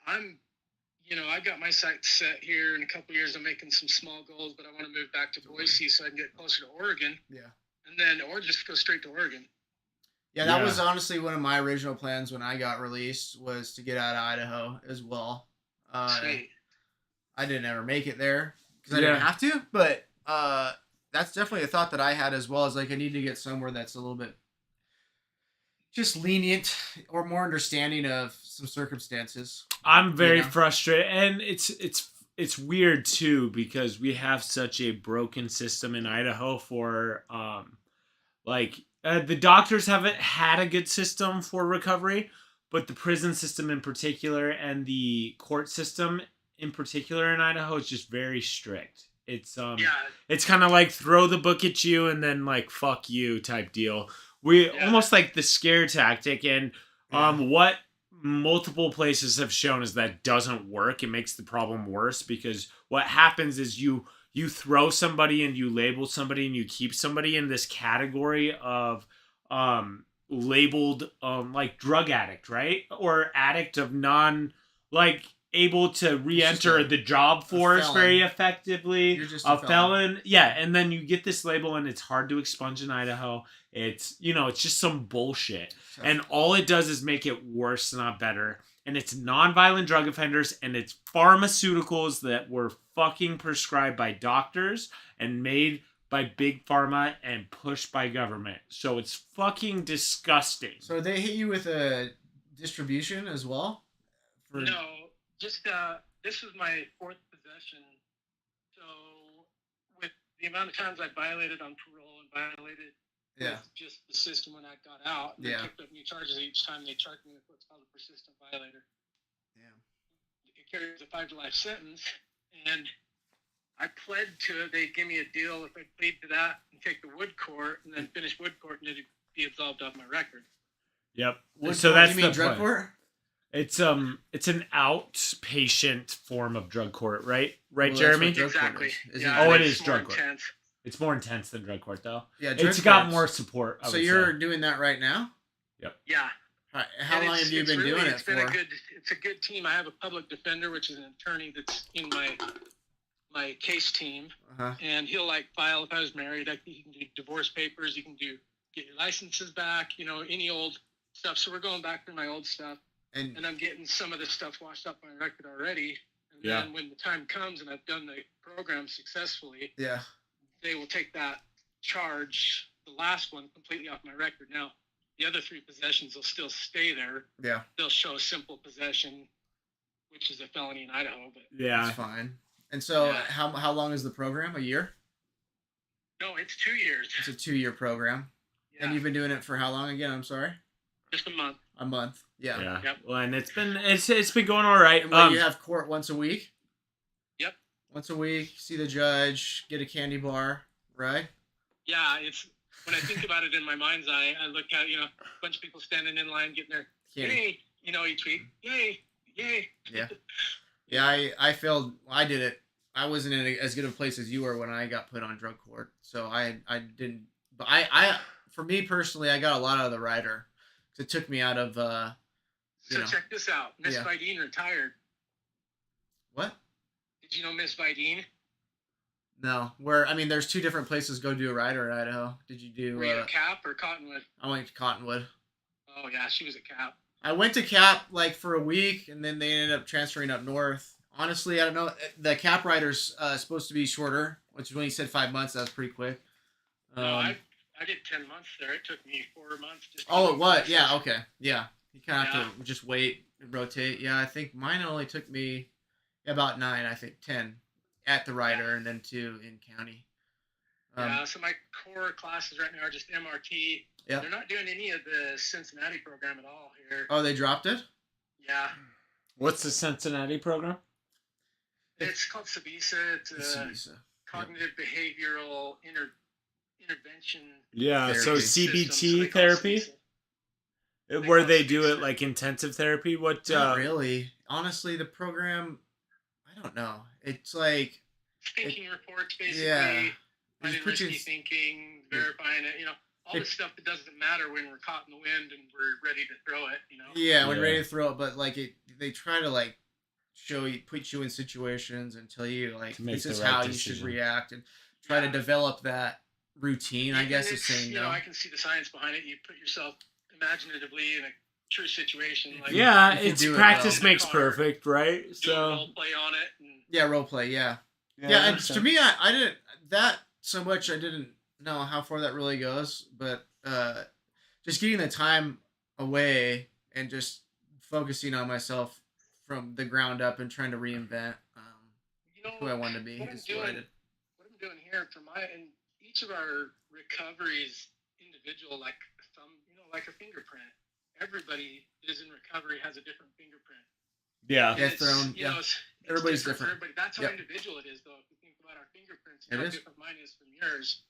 I got my sights set here. In a couple of years, I'm making some small goals, but I want to move back to Boise so I can get closer to Oregon, Yeah. and then or just go straight to Oregon. Yeah, that Yeah. was honestly one of my original plans when I got released was to get out of Idaho as well. Sweet. I didn't ever make it there because I didn't have to, but that's definitely a thought that I had as well. Is like I need to get somewhere that's a little bit just lenient or more understanding of some circumstances. I'm very You know? frustrated, and it's weird too because we have such a broken system in Idaho for the doctors haven't had a good system for recovery, but the prison system in particular and the court system in particular in Idaho is just very strict. It's it's kind of like throw the book at you and then like fuck you type deal. Almost like the scare tactic, and what multiple places have shown is that doesn't work. It makes the problem worse because what happens is you throw somebody and you label somebody and you keep somebody in this category of labeled like drug addict, right? Or addict of non like able to re-enter the job force very effectively. You're just a felon. Yeah, and then you get this label and it's hard to expunge in Idaho. It's it's just some bullshit. And all it does is make it worse, not better. And it's non-violent drug offenders and it's pharmaceuticals that were fucking prescribed by doctors and made by big pharma and pushed by government. So it's fucking disgusting. So they hit you with a distribution as well? No, just this was my 4th possession. So with the amount of times I violated on parole and violated with just the system when I got out, and they picked up new charges each time they charged me with what's called a persistent violator. Yeah. It carries a 5 to life sentence, and I pled to it. They give me a deal if I plead to that and take the wood court and then finish wood court and it'd be absolved off my record. Yep. Wood so court, that's you mean the drug plan. court? It's an outpatient form of drug court, right? Right, Well, Jeremy? Exactly. It is drug court. Intense. It's more intense than drug court, though. Yeah, it's got more support. I So would you're say. doing that right now? Yep. Yeah. How long have you been doing it for? It's a good team. I have a public defender, which is an attorney that's in my case team, and he'll file if I was married. He can do divorce papers. You can get your licenses back. Any old stuff. So we're going back through my old stuff, and I'm getting some of this stuff washed up my record already. And And then when the time comes and I've done the program successfully, they will take that charge, the last one, completely off my record. Now, the other 3 possessions will still stay there. Yeah. They'll show simple possession, which is a felony in Idaho. But it's fine. And so, how long is the program? A year? No, it's 2 years. It's a 2-year program. Yeah. And you've been doing it for how long again? I'm sorry. Just a month. A month. Yeah. Yep. Well, and it's been going all right. And you have court once a week. Yep. Once a week, see the judge, get a candy bar, right? Yeah, it's when I think about it in my mind's eye, I look at a bunch of people standing in line getting their candy. Yay, each week. Yay. Yeah. Yeah, I failed. I did it. I wasn't in as good of a place as you were when I got put on drug court. So I didn't. But I for me personally, I got a lot out of the rider. It took me out of. So check this out. Miss Vidine retired. What? Did you know Miss Vidine? No. There's 2 different places to go do a rider in Idaho. Did you do? Were you at Cap or Cottonwood? I went to Cottonwood. Oh yeah, she was at Cap. I went to Cap for a week, and then they ended up transferring up north. Honestly, I don't know. The Cap rider's supposed to be shorter, which is when you said 5 months. That was pretty quick. No, I did 10 months there. It took me 4 months. Oh, what? Yeah, okay. Yeah. You kind of have to just wait and rotate. Yeah, I think mine only took me about 9, I think 10 at the rider and then 2 in county. So my core classes right now are just MRT. Yeah. They're not doing any of the Cincinnati program at all here. Oh, they dropped it? Yeah. What's the Cincinnati program? It's called CBISA. It's cognitive behavioral intervention. Yeah, therapy so CBT therapy? Where they do it like intensive therapy? What? Not really. Honestly, the program, I don't know. It's like thinking reports, basically. Yeah. Risky thinking, verifying it. All this stuff that doesn't matter when we're caught in the wind and we're ready to throw it. Yeah, when ready to throw it, but they try to show you, put you in situations and tell you this is how you should react and try to develop that routine. I guess is saying no. I can see the science behind it. You put yourself imaginatively in a true situation. It's practice makes perfect, right? So role play on it. Role play. Yeah. And to me, I didn't that so much. I didn't know how far that really goes, but just getting the time away and just focusing on myself from the ground up and trying to reinvent who I wanted to be is what I did. What I'm doing here in each of our recoveries, individual, like a fingerprint. Everybody that is in recovery has a different fingerprint. Yeah. It's their own. It's everybody's different. Everybody. That's how individual it is, though. If you think about our fingerprints, how different mine is from yours.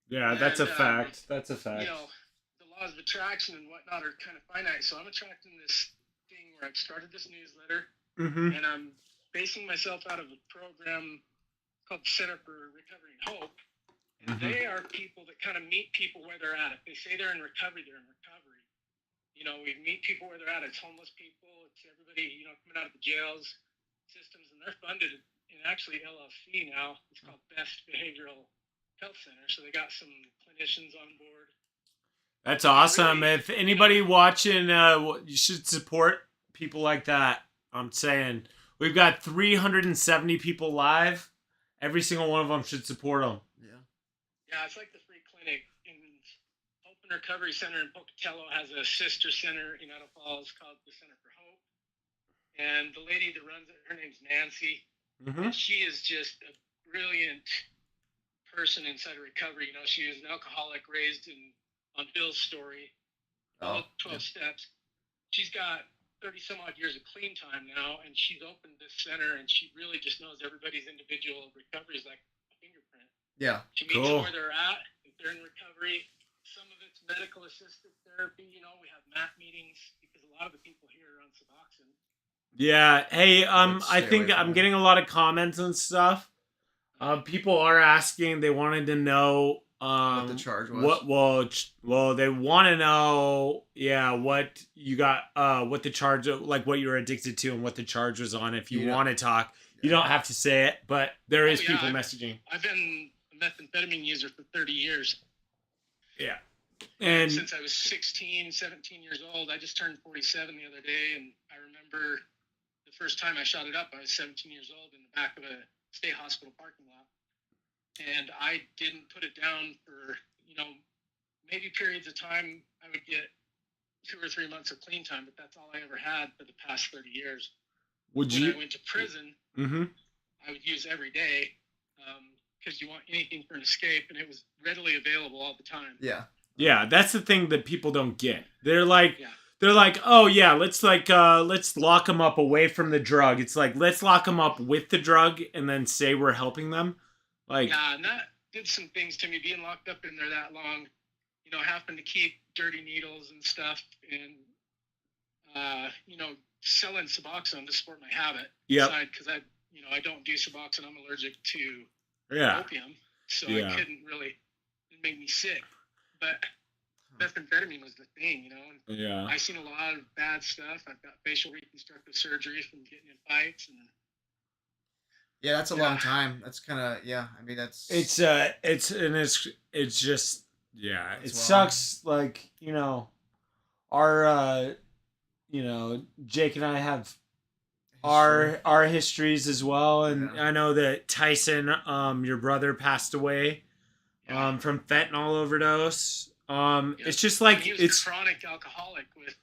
Yeah, that's a fact. That's a fact. The laws of attraction and whatnot are kind of finite. So I'm attracting this thing where I've started this newsletter, and I'm basing myself out of a program called Center for Recovery and Hope. And they are people that kind of meet people where they're at. If they say they're in recovery, they're in recovery. We meet people where they're at. It's homeless people. It's everybody, coming out of the jails systems, and they're funded in actually LLC now. It's called Best Behavioral Health Center. So they got some clinicians on board. That's awesome. If anybody watching, you should support people like that. I'm saying we've got 370 people live. Every single one of them should support them. Yeah, it's like the free clinic. In Hope and Recovery Center in Pocatello has a sister center in Idaho Falls called the Center for Hope. And the lady that runs it, her name's Nancy. And she is just a brilliant person inside of recovery. She was an alcoholic raised on Bill's story. 12 steps. She's got 30 some odd years of clean time now, and she's opened this center, and she really just knows everybody's individual recovery is like a fingerprint. Yeah. She meets them where they're at. If they're in recovery, some of it's medical assisted therapy. We have MAC meetings because a lot of the people here are on Suboxone. Yeah. Hey, I think I'm getting a lot of comments and stuff. People are asking. They wanted to know what the charge was. Well, they want to know, what you got, what the charge, like what you were addicted to and what the charge was on. If you want to talk, you don't have to say it, but there is people messaging. I've been a methamphetamine user for 30 years. Yeah. And since I was 16, 17 years old, I just turned 47 the other day, and I remember the first time I shot it up, I was 17 years old in the back of a state hospital parking lot. And I didn't put it down for, maybe periods of time I would get 2 or 3 months of clean time, but that's all I ever had for the past 30 years. When I went to prison, I would use every day because you want anything for an escape, and it was readily available all the time. Yeah. Yeah, that's the thing that people don't get. They're like, oh yeah, let's lock them up away from the drug. It's like, let's lock them up with the drug and then say we're helping them. Like, yeah, and that did some things to me, being locked up in there that long. Having to keep dirty needles and stuff, and selling Suboxone to support my habit. Yeah. Because I don't do Suboxone. I'm allergic to opium, so I couldn't really. It made me sick, but methamphetamine was the thing, And yeah. I've seen a lot of bad stuff. I've got facial reconstructive surgery from getting in fights, and yeah, that's a long time. That's kind of I mean, that's it's just. Yeah, it sucks. Like, our, Jake and I have our histories as well, and I know that Tyson, your brother, passed away from fentanyl overdose. It's just like he was a chronic alcoholic with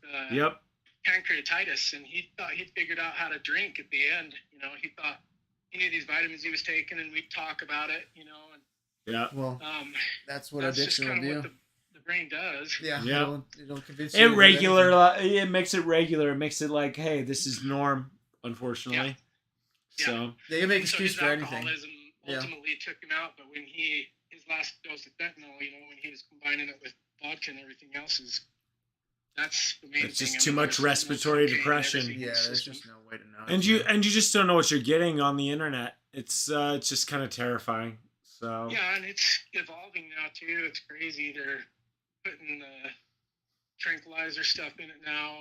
pancreatitis, and he thought he'd figured out how to drink at the end. He thought he knew these vitamins he was taking, and we'd talk about it. Yeah. Well, that's what addiction will do. What the brain does. Yeah. Yeah. It'll convince you. It makes it regular. It makes it like, hey, this is norm. Unfortunately. Yeah. So. Yeah, you make excuse for anything. Alcoholism ultimately took him out, but when his last dose of fentanyl, when he was combining it with vodka and everything else, that's the main thing. It's just too much respiratory depression. Yeah, there's just no way to know. And you just don't know what you're getting on the internet. It's just kind of terrifying. So. Yeah, and it's evolving now too. It's crazy. They're putting the tranquilizer stuff in it now,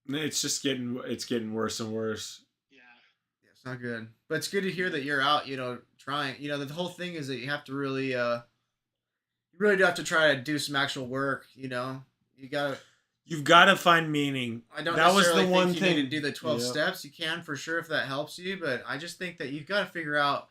and it's just getting worse and worse. Yeah, it's not good. But it's good to hear that you're out. Trying. The whole thing is that you have to really, you really do have to try to do some actual work. You've got to find meaning. I don't. That was the one thing. You need to do the 12 steps. You can for sure if that helps you, but I just think that you've got to figure out.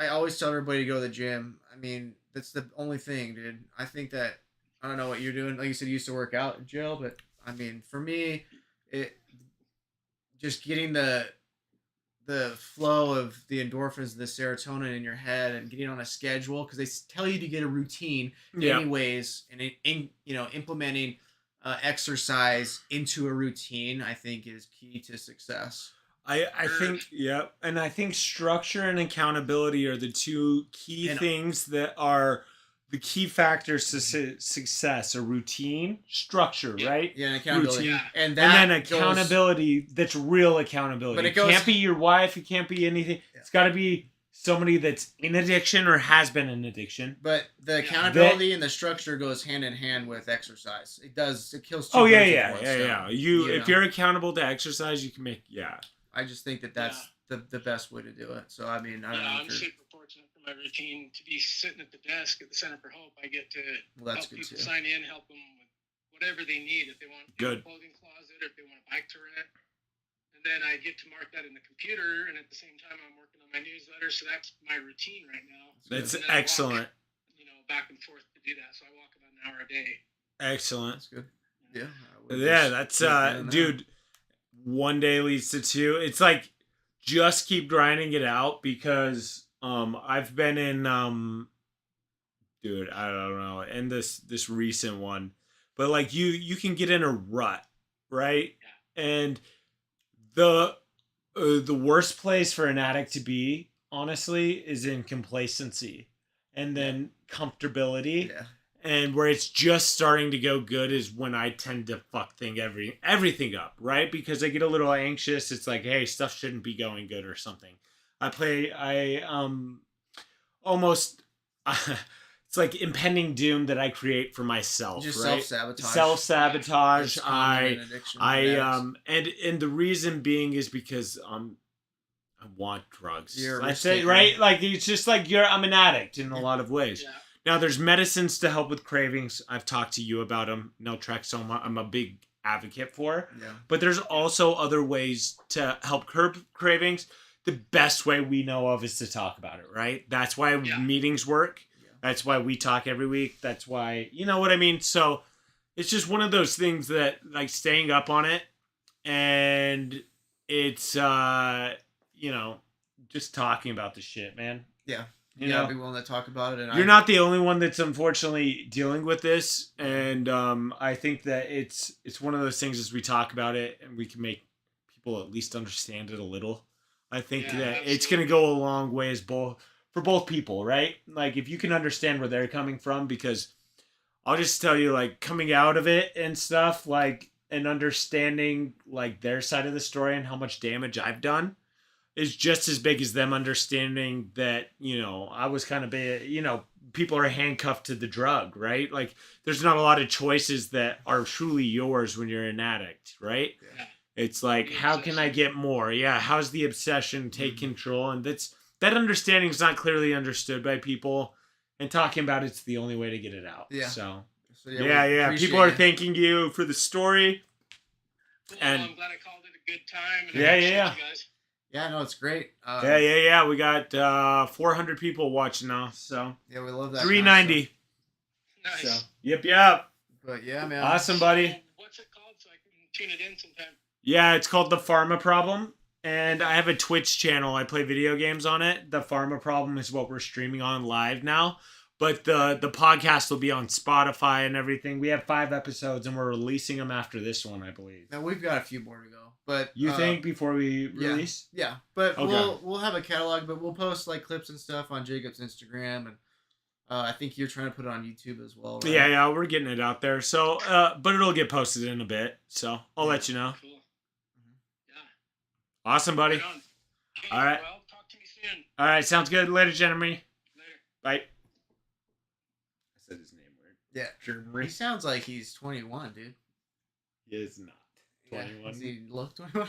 I always tell everybody to go to the gym. I mean, that's the only thing, dude. I think that, I don't know what you're doing. Like you said, you used to work out in jail, but I mean, for me, just getting the flow of the endorphins, the serotonin in your head, and getting on a schedule, because they tell you to get a routine anyways, and implementing exercise into a routine, I think, is key to success. I think, and I think structure and accountability are the two key things that are the key factors to success. A routine, structure, right? Yeah, and accountability. Routine. Yeah. And then accountability, that's real accountability. But it can't be your wife, it can't be anything. Yeah. It's got to be somebody that's in addiction or has been in addiction. But the accountability and the structure goes hand in hand with exercise. It does. It kills two birds with one stone. If you're accountable to exercise, you can make I just think that that's the best way to do it. So, I mean, I don't know. I'm super fortunate for my routine to be sitting at the desk at the Center for Hope. I get to help people sign in, help them with whatever they need. If they want a clothing closet, or if they want a bike to rent. And then I get to mark that in the computer, and at the same time, I'm working on my newsletter. So that's my routine right now. That's excellent. Walk, back and forth to do that. So I walk about an hour a day. Excellent. That's good. Yeah. That's dude. One day leads to two. It's like, just keep grinding it out, because I've been in dude, I don't know, and this recent one, but like you can get in a rut, right? Yeah. And the worst place for an addict to be, honestly, is in complacency, and then comfortability. Yeah. And where it's just starting to go good is when I tend to fuck everything up, right? Because I get a little anxious. It's like, hey, stuff shouldn't be going good or something. Almost, it's like impending doom that I create for myself, just right? Self-sabotage. And the reason being is because I want drugs. I say, right? Like, it's just like I'm an addict in a lot of ways. Yeah. Now, there's medicines to help with cravings. I've talked to you about them. Naltrexone. I'm a big advocate for. Yeah. But there's also other ways to help curb cravings. The best way we know of is to talk about it, right? That's why meetings work. Yeah. That's why we talk every week. That's why, you know what I mean? So it's just one of those things that, like, staying up on it, and it's, you know, just talking about the shit, man. Yeah. You know, be willing to talk about it. And you're not the only one that's unfortunately dealing with this, and I think that it's one of those things as we talk about it, and we can make people at least understand it a little. I think that absolutely. It's going to go a long way for both people, right? Like, if you can understand where they're coming from, because I'll just tell you, like, coming out of it and stuff, like, and understanding, like, their side of the story and how much damage I've done is just as big as them understanding that, you know, I was kind of, you know, people are handcuffed to the drug, right? Like, there's not a lot of choices that are truly yours when you're an addict, right? Yeah. It's like, how can I get more? Yeah, how's the obsession take control? And that understanding is not clearly understood by people, and talking about it's the only way to get it out. Yeah. So yeah. People are thanking you for the story. Well, and I'm glad I called it a good time. And yeah. You guys. Yeah, no, it's great. Yeah. We got 400 people watching now, so yeah, we love that. 390. Nice. So, yep. But yeah, man. Awesome, buddy. What's it called so I can tune it in sometime? Yeah, it's called The Pharma Problem, and I have a Twitch channel. I play video games on it. The Pharma Problem is what we're streaming on live now, but the podcast will be on Spotify and everything. We have 5 episodes, and we're releasing them after this one, I believe. Now we've got a few more to go. But you think before we release? Yeah. But okay. we'll have a catalog, but we'll post like clips and stuff on Jacob's Instagram, and I think you're trying to put it on YouTube as well, right? Yeah, we're getting it out there. So, but it'll get posted in a bit. So I'll let you know. Cool. Yeah. Awesome, buddy. Right on. Okay, all right. Well, talk to me soon. All right, sounds good. Later, Jeremy. Later. Bye. I said his name weird. Yeah. Jeremy. He sounds like he's 21, dude. He is not 21. Yeah. Does he look 21?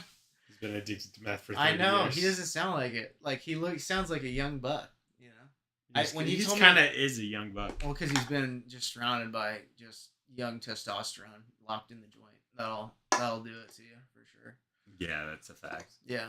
He's been addicted to meth for 30 years. I know. He doesn't sound like it. Like, he sounds like a young buck, you know? He kind of is a young buck. Well, because he's been just surrounded by just young testosterone locked in the joint. That'll do it to you, for sure. Yeah, that's a fact. Yeah.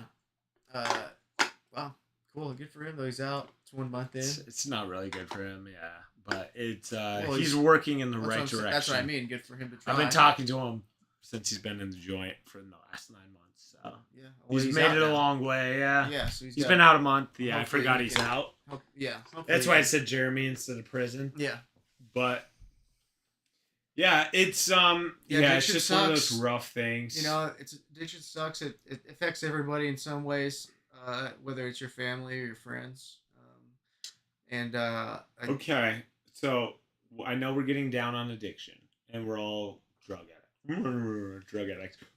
Wow. Cool. Good for him, though. He's out. It's 1 month in. It's not really good for him, yeah. But it's he's working in the right direction. That's what I mean. Good for him to try. I've been talking to him since he's been in the joint for the last 9 months. So yeah, well, he's made it a long way. Yeah. Yeah. So he's been out a month. Yeah, I forgot he's out. Yeah. That's why I said Jeremy instead of prison. Yeah. But yeah, it's it's just sucks. one of those rough things. You know, addiction sucks. It affects everybody in some ways, whether it's your family or your friends. Okay, so I know we're getting down on addiction, and we're all drug addicts.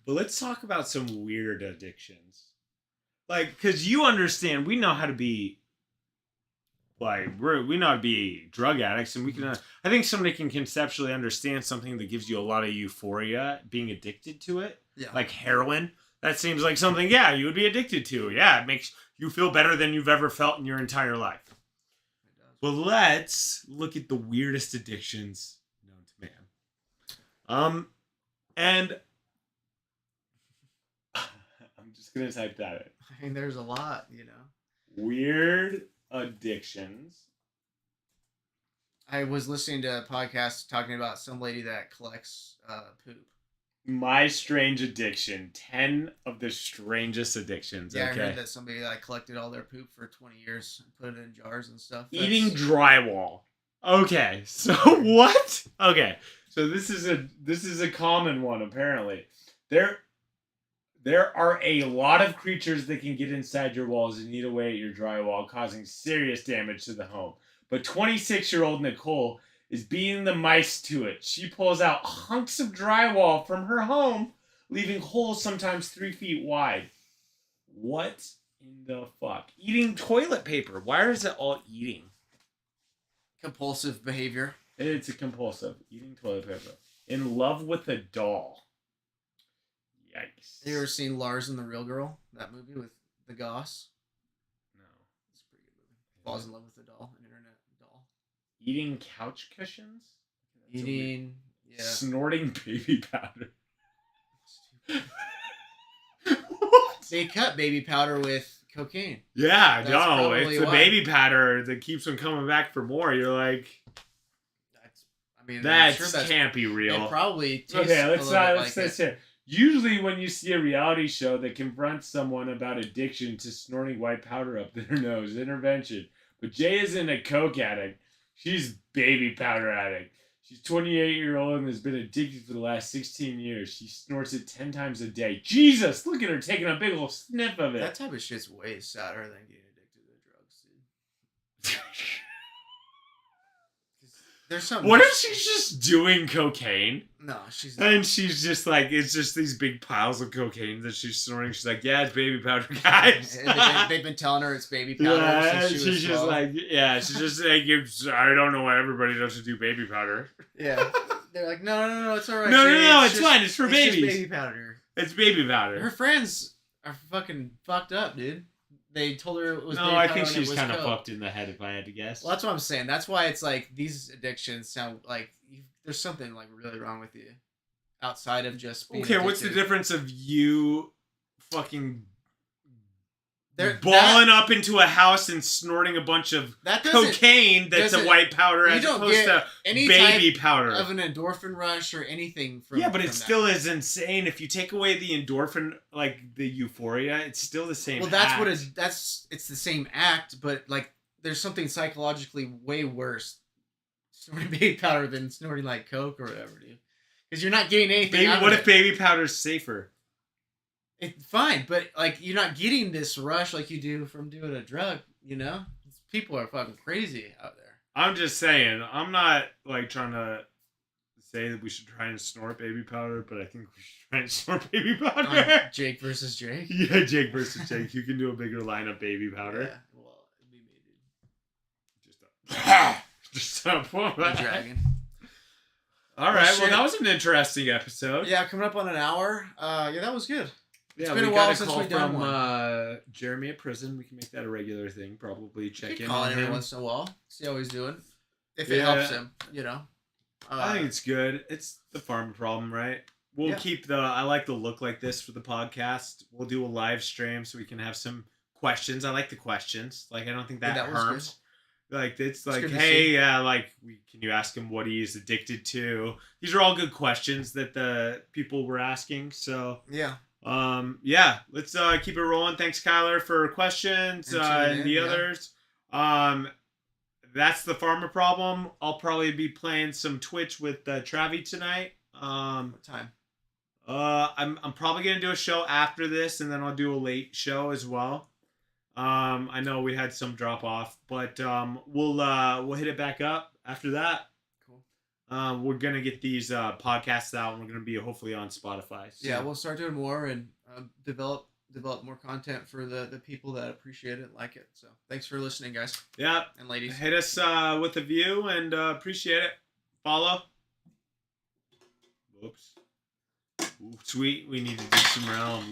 But let's talk about some weird addictions. Like, because you understand, we know how to be, like, we know how to be drug addicts, and we can, I think somebody can conceptually understand something that gives you a lot of euphoria, being addicted to it. Yeah. Like heroin. That seems like something, you would be addicted to. Yeah, it makes you feel better than you've ever felt in your entire life. Well, let's look at the weirdest addictions known to man. And I'm just gonna type that in. I mean, there's a lot, you know. Weird addictions. I was listening to a podcast talking about some lady that collects poop. My strange addiction. 10 of the strangest addictions. Yeah, okay. I heard that somebody collected all their poop for 20 years and put it in jars and stuff. Eating drywall. Okay, so what? Okay, so this is a common one apparently. There are a lot of creatures that can get inside your walls and eat away at your drywall, causing serious damage to the home. But 26-year-old Nicole is beating the mice to it. She pulls out hunks of drywall from her home, leaving holes sometimes 3 feet wide. What in the fuck? Eating toilet paper. Why is it all eating? Compulsive behavior. It's a compulsive. Eating toilet paper. In love with a doll. Yikes. You ever seen Lars and the Real Girl? That movie with the Goss? No. It's a pretty good movie. Falls in love with a doll, an internet doll. Eating couch cushions? Eating, Snorting baby powder. What? They cut baby powder with cocaine. Yeah, That's no, probably it's the why. baby powder that keeps them coming back for more. You're like, I'm sure that can't be real. It probably tastes Okay, let's let's here. Usually, when you see a reality show that confronts someone about addiction to snorting white powder up their nose, intervention. But Jay isn't a coke addict. She's baby powder addict. She's 28-year-old and has been addicted for the last 16 years. She snorts it 10 times a day. Jesus, look at her taking a big old sniff of it. That type of shit's way sadder than getting addicted to drugs, dude. There's something. What if she's just doing cocaine? No, she's not. And she's just like, it's just these big piles of cocaine that she's snorting. She's like, yeah, it's baby powder, guys. they've been telling her it's baby powder since she was she's just 12. like, yeah, she's just like, I don't know why everybody doesn't do baby powder. Yeah. They're like, no, it's all right. No, it's fine. It's for babies. Just baby powder. It's baby powder. Her friends are fucking fucked up, dude. They told her it was baby No, powder. I think and she's it was kind of coke. fucked in the head if I had to guess. Well, that's what I'm saying. That's why it's like these addictions sound like there's something like really wrong with you outside of just being Okay, what's the addicted. difference of you fucking There- balling up into a house and snorting a bunch of that doesn't cocaine that's a doesn't- white powder you as don't opposed get to any baby type powder? of an endorphin rush or anything from Yeah, but from it that. still is insane. If you take away the endorphin, like the euphoria, it's still the same. Well, that's act. what it's the same act, but like there's something psychologically way worse snorting baby powder than snorting like coke or whatever, dude. Because you're not getting anything. Baby, out what of if it. baby powder's safer? It's fine, but like you're not getting this rush like you do from doing a drug. You know, people are fucking crazy out there. I'm just saying. I'm not like trying to say that we should try and snort baby powder, but I think we should try and snort baby powder. Jake versus Jake. Yeah, Jake versus Jake. You can do a bigger line of baby powder. Yeah, well, it'd be me, dude. Just a The dragon. All right. shit. Well, that was an interesting episode. Yeah, coming up on an hour. Yeah, that was good. Yeah, been we a while got a since call we've done from one. Jeremy at prison. We can make that a regular thing. Probably check in Call on him every him. once in a while. See how he's doing. If it Yeah. helps him, you know. I think it's good. It's the Pharma problem, right? We'll Yeah. keep I like the look like this for the podcast. We'll do a live stream so we can have some questions. I like the questions. Like, I don't think that was harms. Like, it's like, good to hey, see. yeah, like, can you ask him what he's addicted to? These are all good questions that the people were asking. So, Yeah. yeah, let's keep it rolling. Thanks, Kyler, for questions And tuning and in, the yeah. others. That's the Pharma problem. I'll probably be playing some Twitch with Travi tonight. What time? I'm probably gonna do a show after this, and then I'll do a late show as well. I know we had some drop off, but we'll hit it back up after that. Cool. We're gonna get these podcasts out, and we're gonna be hopefully on Spotify. So. Yeah, we'll start doing more and develop more content for the people that appreciate it and like it. So thanks for listening, guys Yeah. and ladies. Hit us with a view and appreciate it. Follow. Whoops. Ooh, sweet. We need to do some round.